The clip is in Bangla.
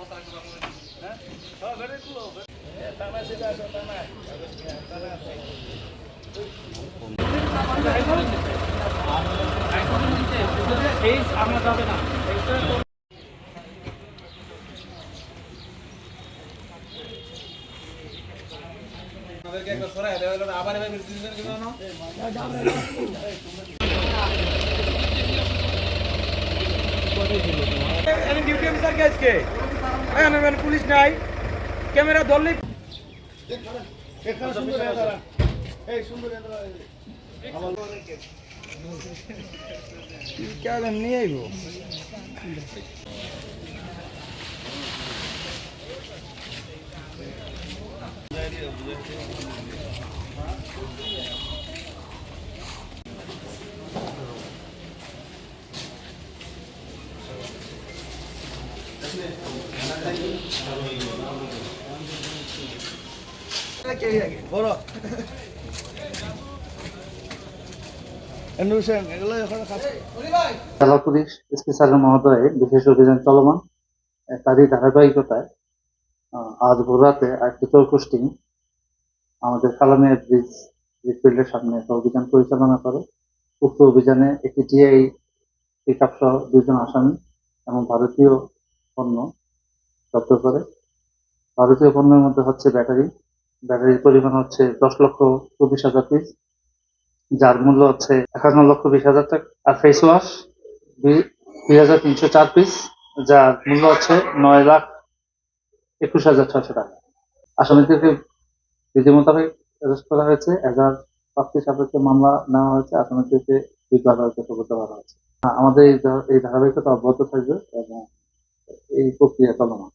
আবার ডিউটি অফিসার কে আজকে পুলিশ নাই ক্যামেরা ধরলেই নিয়ে আইব জেলা পুলিশ স্পেশাল মহোদয়ে বিশেষ অভিযান চলমান, তারই ধারাবাহিকতায় আজ ভোর রাতে একটি চৌকস্টিং আমাদের কালামিয়া ব্রিজ ফিল্ডের সামনে একটা অভিযান পরিচালনা করে। উক্ত অভিযানে একটি টিআই পিকআপ সহ 2 জন আসামি এবং ভারতীয় পণ্য জব্দ করে। ভারতীয় পণ্যের মধ্যে হচ্ছে ব্যাটারির পরিমাণ হচ্ছে 10,24,000 পিস, যার মূল্য হচ্ছে 51,20,000 টাকা। আর ফেস ওয়াশ 2,304 পিস, যার মূল্য হচ্ছে 9,21,600 টাকা। আসামিদেরকে বিধি মোতাবেক অ্যারেস্ট করা হয়েছে। এজাহার প্রাপ্তি সাপেক্ষে মামলা নেওয়া হয়েছে। আসামিদেরকে বিদ্যালয়কে প্রবর্তন করা হয়েছে। আমাদের এই ধারাবাহিকতা অব্যাহত থাকবে এবং এই প্রক্রিয়া চলমান।